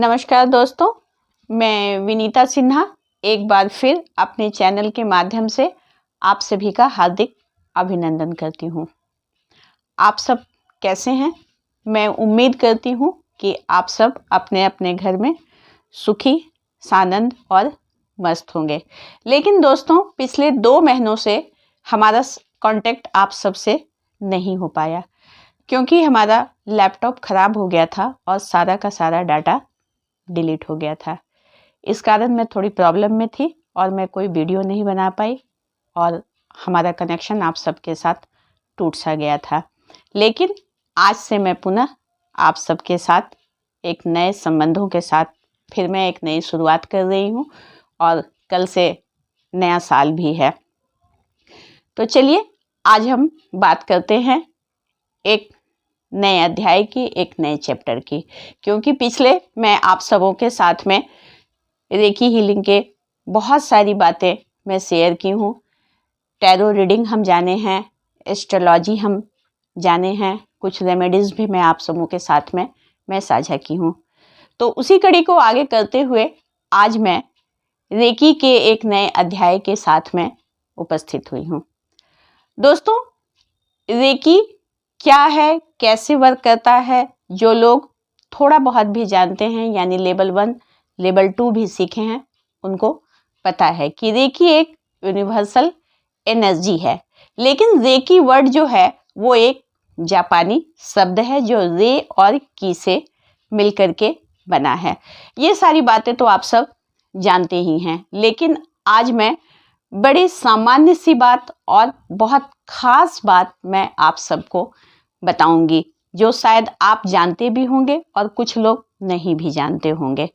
नमस्कार दोस्तों, मैं विनीता सिन्हा एक बार फिर अपने चैनल के माध्यम से आप सभी का हार्दिक अभिनंदन करती हूँ। आप सब कैसे हैं? मैं उम्मीद करती हूँ कि आप सब अपने अपने घर में सुखी, सानंद और मस्त होंगे। लेकिन दोस्तों, पिछले 2 महीनों से हमारा कांटेक्ट आप सबसे नहीं हो पाया क्योंकि हमारा लैपटॉप ख़राब हो गया था और सारा का सारा डाटा डिलीट हो गया था। इस कारण मैं थोड़ी प्रॉब्लम में थी और मैं कोई वीडियो नहीं बना पाई और हमारा कनेक्शन आप सबके साथ टूट सा गया था। लेकिन आज से मैं पुनः आप सबके साथ एक नए संबंधों के साथ फिर मैं एक नई शुरुआत कर रही हूँ और कल से नया साल भी है। तो चलिए आज हम बात करते हैं एक नए अध्याय की, एक नए चैप्टर की, क्योंकि पिछले मैं आप सबों के साथ में रेकी हीलिंग के बहुत सारी बातें मैं शेयर की हूँ। टैरो रीडिंग हम जाने हैं, एस्ट्रोलॉजी हम जाने हैं, कुछ रेमेडीज़ भी मैं आप सबों के साथ में मैं साझा की हूँ। तो उसी कड़ी को आगे करते हुए आज मैं रेकी के एक नए अध्याय के साथ में उपस्थित हुई हूँ। दोस्तों, रेकी क्या है, कैसे वर्क करता है, जो लोग थोड़ा बहुत भी जानते हैं यानी लेवल 1, लेवल 2 भी सीखे हैं, उनको पता है कि रेकी एक यूनिवर्सल एनर्जी है। लेकिन रेकी वर्ड जो है वो एक जापानी शब्द है जो रे और की से मिलकर के बना है। ये सारी बातें तो आप सब जानते ही हैं, लेकिन आज मैं बड़ी सामान्य सी बात और बहुत खास बात मैं आप सबको बताऊंगी, जो शायद आप जानते भी होंगे और कुछ लोग नहीं भी जानते होंगे।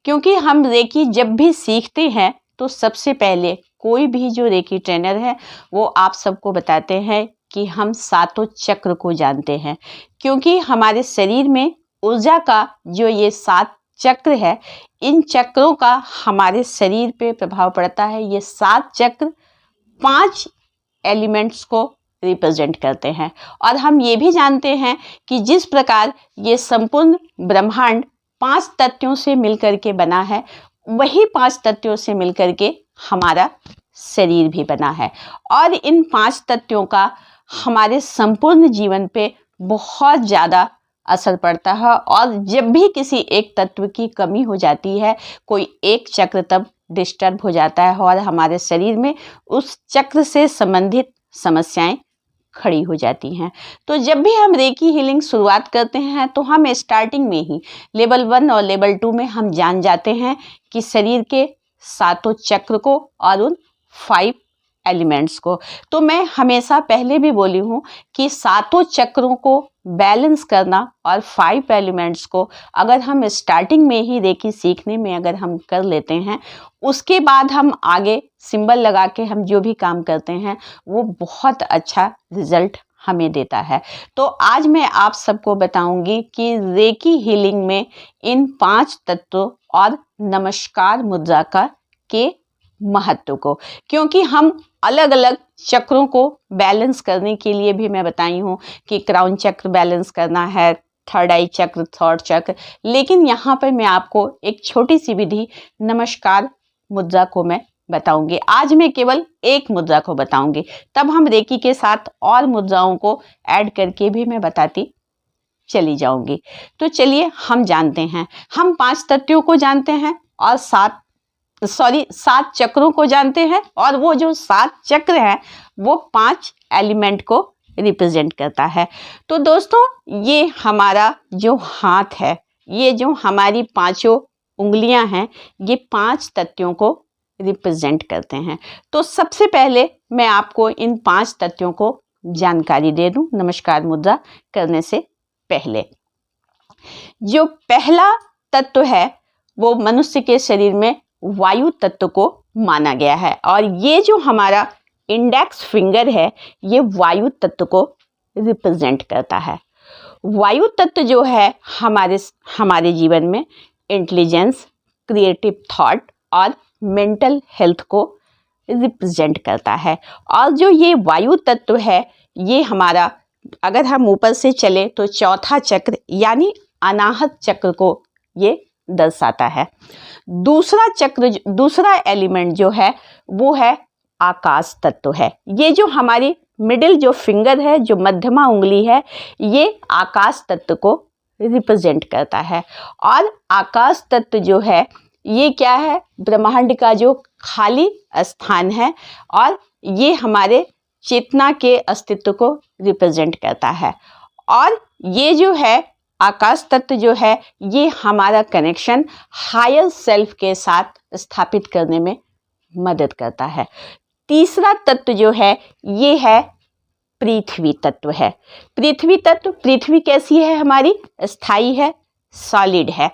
क्योंकि हम रेकी जब भी सीखते हैं तो सबसे पहले कोई भी जो रेकी ट्रेनर है वो आप सबको बताते हैं कि हम 7 चक्र को जानते हैं। क्योंकि हमारे शरीर में ऊर्जा का जो ये 7 चक्र है, इन चक्रों का हमारे शरीर पे प्रभाव पड़ता है। ये 7 चक्र 5 एलिमेंट्स को रिप्रेजेंट करते हैं और हम ये भी जानते हैं कि जिस प्रकार ये संपूर्ण ब्रह्मांड 5 तत्वों से मिलकर के बना है, वही 5 तत्वों से मिलकर के हमारा शरीर भी बना है और इन 5 तत्वों का हमारे संपूर्ण जीवन पे बहुत ज़्यादा असर पड़ता है। और जब भी किसी एक तत्व की कमी हो जाती है, कोई एक चक्र तब डिस्टर्ब हो जाता है और हमारे शरीर में उस चक्र से संबंधित समस्याएं खड़ी हो जाती हैं। तो जब भी हम रेकी हीलिंग शुरुआत करते हैं तो हम स्टार्टिंग में ही लेवल 1 और लेवल 2 में हम जान जाते हैं कि शरीर के 7 चक्र को और उन 5 एलिमेंट्स को। तो मैं हमेशा पहले भी बोली हूँ कि 7 चक्रों को बैलेंस करना और 5 एलिमेंट्स को अगर हम स्टार्टिंग में ही रेकी सीखने में अगर हम कर लेते हैं, उसके बाद हम आगे सिंबल लगा के हम जो भी काम करते हैं वो बहुत अच्छा रिजल्ट हमें देता है। तो आज मैं आप सबको बताऊंगी कि रेकी हीलिंग में इन 5 तत्वों और नमस्कार मुद्रा का के महत्व को, क्योंकि हम अलग अलग चक्रों को बैलेंस करने के लिए भी मैं बताई हूँ कि क्राउन चक्र बैलेंस करना है, थर्ड आई चक्र, थर्ड चक्र। लेकिन यहाँ पर मैं आपको एक छोटी सी विधि नमस्कार मुद्रा को मैं बताऊंगी। आज मैं केवल एक मुद्रा को बताऊंगी, तब हम रेकी के साथ और मुद्राओं को ऐड करके भी मैं बताती चली जाऊंगी। तो चलिए हम जानते हैं, हम 5 तत्वों को जानते हैं और 7 चक्रों को जानते हैं और वो जो 7 चक्र हैं वो 5 एलिमेंट को रिप्रेजेंट करता है। तो दोस्तों, ये हमारा जो हाथ है, ये जो हमारी 5 उंगलियां हैं, ये 5 तत्वों को रिप्रेजेंट करते हैं। तो सबसे पहले मैं आपको इन 5 तत्वों को जानकारी दे दूं नमस्कार मुद्रा करने से पहले। जो पहला तत्व है वो मनुष्य के शरीर में वायु तत्व को माना गया है और ये जो हमारा इंडेक्स फिंगर है ये वायु तत्व को रिप्रेजेंट करता है। वायु तत्व जो है हमारे जीवन में इंटेलिजेंस, क्रिएटिव थॉट और मेंटल हेल्थ को रिप्रेजेंट करता है। और जो ये वायु तत्व है ये हमारा, अगर हम ऊपर से चले तो चौथा चक्र यानी अनाहत चक्र को ये दर्शाता है। दूसरा एलिमेंट जो है वो है आकाश तत्व है। ये जो हमारी मिडिल जो फिंगर है, जो मध्यमा उंगली है, ये आकाश तत्व को रिप्रेजेंट करता है। और आकाश तत्व जो है ये क्या है, ब्रह्मांड का जो खाली स्थान है और ये हमारे चेतना के अस्तित्व को रिप्रेजेंट करता है। और ये जो है आकाश तत्व जो है ये हमारा कनेक्शन हायर सेल्फ के साथ स्थापित करने में मदद करता है। तीसरा तत्व जो है ये है पृथ्वी तत्व है। पृथ्वी तत्व, पृथ्वी कैसी है, हमारी स्थायी है, सॉलिड है।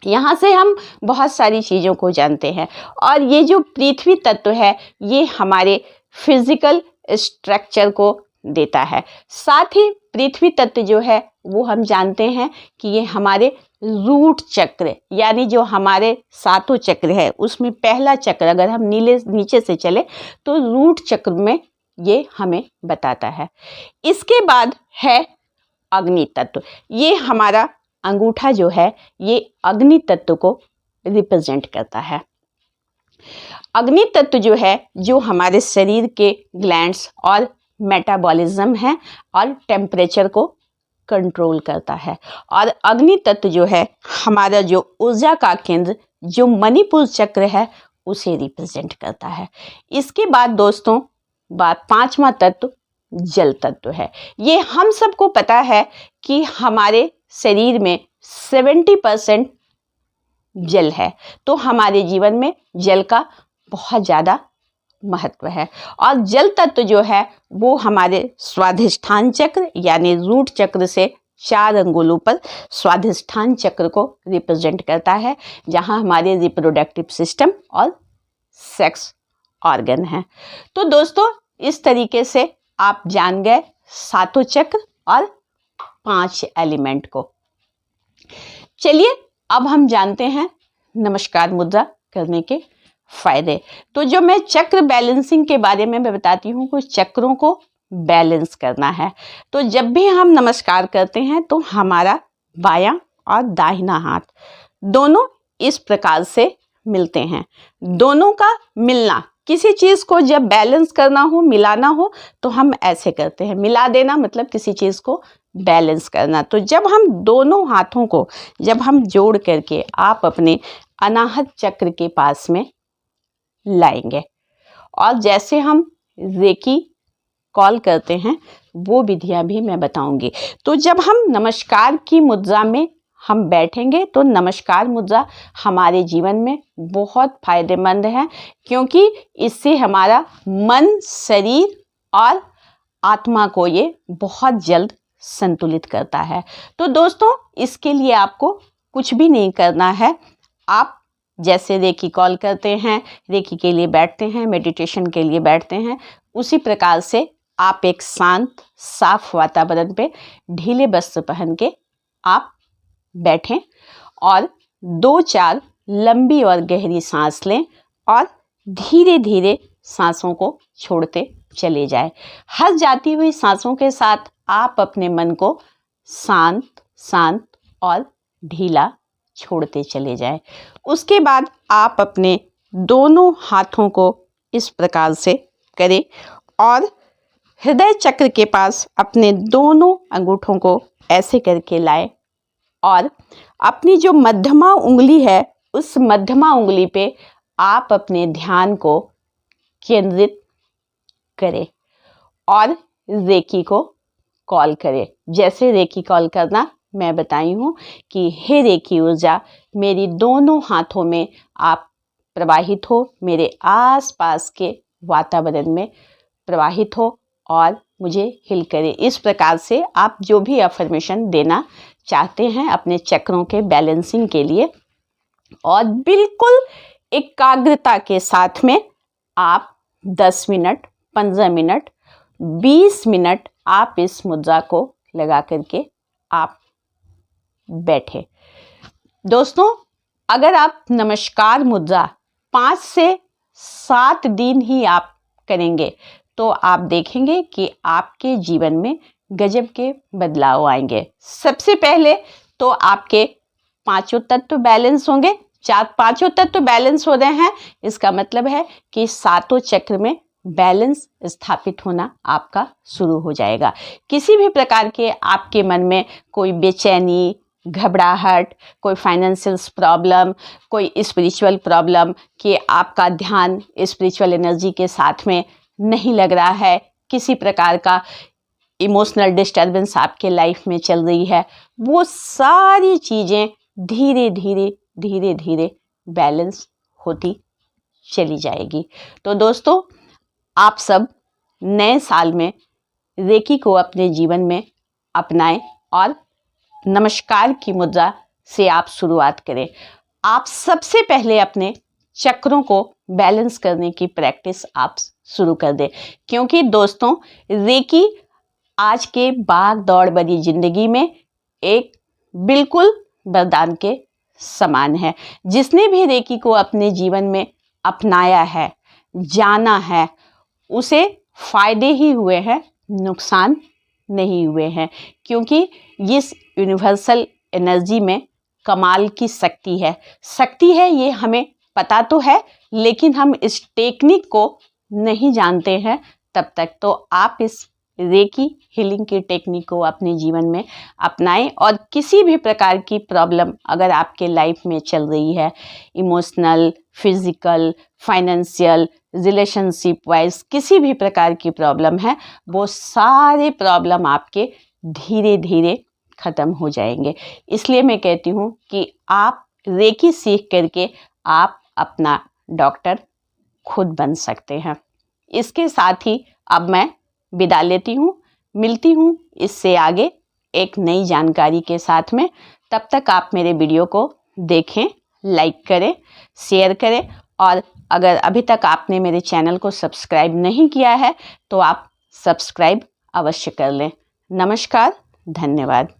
यहाँ से हम बहुत सारी चीज़ों को जानते हैं। और ये जो पृथ्वी तत्व है ये हमारे फिजिकल स्ट्रक्चर को देता है। साथ ही पृथ्वी तत्व जो है वो हम जानते हैं कि ये हमारे रूट चक्र, यानी जो हमारे 7 चक्र है उसमें पहला चक्र अगर हम नीचे से चले तो रूट चक्र में ये हमें बताता है। इसके बाद है अग्नि तत्व। ये हमारा अंगूठा जो है ये अग्नि तत्व को रिप्रेजेंट करता है। अग्नि तत्व जो है जो हमारे शरीर के ग्लैंड्स और मेटाबॉलिज्म है और टेम्परेचर को कंट्रोल करता है। और अग्नि तत्व जो है हमारा जो ऊर्जा का केंद्र जो मणिपुर चक्र है उसे रिप्रेजेंट करता है। इसके बाद दोस्तों पांचवा तत्व जल तत्व है। ये हम सबको पता है कि हमारे शरीर में 70% जल है, तो हमारे जीवन में जल का बहुत ज़्यादा महत्व है। और जल तत्व जो है वो हमारे स्वाधिष्ठान चक्र यानी रूट चक्र से 4 अंगुलों पर स्वाधिष्ठान चक्र को रिप्रेजेंट करता है, जहां हमारे रिप्रोडक्टिव सिस्टम और सेक्स ऑर्गन है। तो दोस्तों इस तरीके से आप जान गए 7 चक्र और 5 एलिमेंट को। चलिए अब हम जानते हैं नमस्कार मुद्रा करने के फायदे। तो जो मैं चक्र बैलेंसिंग के बारे में मैं बताती हूँ, कुछ चक्रों को बैलेंस करना है। तो जब भी हम नमस्कार करते हैं तो हमारा बायां और दाहिना हाथ दोनों इस प्रकार से मिलते हैं। दोनों का मिलना, किसी चीज़ को जब बैलेंस करना हो, मिलाना हो, तो हम ऐसे करते हैं। मिला देना मतलब किसी चीज़ को बैलेंस करना। तो जब हम दोनों हाथों को जब हम जोड़ करके आप अपने अनाहत चक्र के पास में लाएंगे और जैसे हम रेकी कॉल करते हैं वो विधियां भी मैं बताऊंगी। तो जब हम नमस्कार की मुद्रा में हम बैठेंगे तो नमस्कार मुद्रा हमारे जीवन में बहुत फायदेमंद है, क्योंकि इससे हमारा मन, शरीर और आत्मा को ये बहुत जल्द संतुलित करता है। तो दोस्तों इसके लिए आपको कुछ भी नहीं करना है। आप जैसे रेकी कॉल करते हैं, रेकी के लिए बैठते हैं, मेडिटेशन के लिए बैठते हैं, उसी प्रकार से आप एक शांत साफ वातावरण पे ढीले वस्त्र पहन के आप बैठें और 2-4 लंबी और गहरी सांस लें और धीरे धीरे सांसों को छोड़ते चले जाएं। हर जाती हुई सांसों के साथ आप अपने मन को शांत और ढीला छोड़ते चले जाएं। उसके बाद आप अपने दोनों हाथों को इस प्रकार से करें और हृदय चक्र के पास अपने दोनों अंगूठों को ऐसे करके लाएं और अपनी जो मध्यमा उंगली है उस मध्यमा उंगली पे आप अपने ध्यान को केंद्रित करें और रेकी को कॉल करें। जैसे रेकी कॉल करना मैं बताई हूँ कि हे रेकी ऊर्जा मेरी दोनों हाथों में आप प्रवाहित हो, मेरे आसपास के वातावरण में प्रवाहित हो और मुझे हिल करे। इस प्रकार से आप जो भी अफर्मेशन देना चाहते हैं अपने चक्रों के बैलेंसिंग के लिए, और बिल्कुल एकाग्रता के साथ में आप 10 मिनट, 15 मिनट, 20 मिनट आप इस मुद्रा को लगा करके आप बैठे। दोस्तों अगर आप नमस्कार मुद्रा 5 से 7 दिन ही आप करेंगे तो आप देखेंगे कि आपके जीवन में गजब के बदलाव आएंगे। सबसे पहले तो आपके पांचों तत्व बैलेंस होंगे। पांचों तत्व बैलेंस हो रहे हैं, इसका मतलब है कि सातों चक्र में बैलेंस स्थापित होना आपका शुरू हो जाएगा। किसी भी प्रकार के आपके मन में कोई बेचैनी, घबराहट, कोई फाइनेंशियल प्रॉब्लम, कोई स्पिरिचुअल प्रॉब्लम कि आपका ध्यान स्पिरिचुअल एनर्जी के साथ में नहीं लग रहा है, किसी प्रकार का इमोशनल डिस्टर्बेंस आपके लाइफ में चल रही है, वो सारी चीज़ें धीरे धीरे धीरे धीरे बैलेंस होती चली जाएगी। तो दोस्तों, आप सब नए साल में रेकी को अपने जीवन में अपनाएं और नमस्कार की मुद्रा से आप शुरुआत करें। आप सबसे पहले अपने चक्रों को बैलेंस करने की प्रैक्टिस आप शुरू कर दें, क्योंकि दोस्तों रेकी आज के भाग दौड़ भरी जिंदगी में एक बिल्कुल वरदान के समान है। जिसने भी रेकी को अपने जीवन में अपनाया है, जाना है, उसे फायदे ही हुए हैं, नुकसान नहीं हुए हैं, क्योंकि इस यूनिवर्सल एनर्जी में कमाल की शक्ति है। ये हमें पता तो है, लेकिन हम इस टेक्निक को नहीं जानते हैं। तब तक तो आप इस रेकी हीलिंग की टेक्निक को अपने जीवन में अपनाएं और किसी भी प्रकार की प्रॉब्लम अगर आपके लाइफ में चल रही है, emotional, physical, financial, relationship wise किसी भी प्रकार की प्रॉब्लम है, वो सारे प्रॉब्लम आपके धीरे धीरे ख़त्म हो जाएंगे। इसलिए मैं कहती हूँ कि आप रेकी सीख करके आप अपना डॉक्टर खुद बन सकते हैं। इसके साथ ही अब मैं विदा लेती हूँ, मिलती हूँ इससे आगे एक नई जानकारी के साथ में। तब तक आप मेरे वीडियो को देखें, लाइक करें, शेयर करें और अगर अभी तक आपने मेरे चैनल को सब्सक्राइब नहीं किया है तो आप सब्सक्राइब अवश्य कर लें। नमस्कार, धन्यवाद।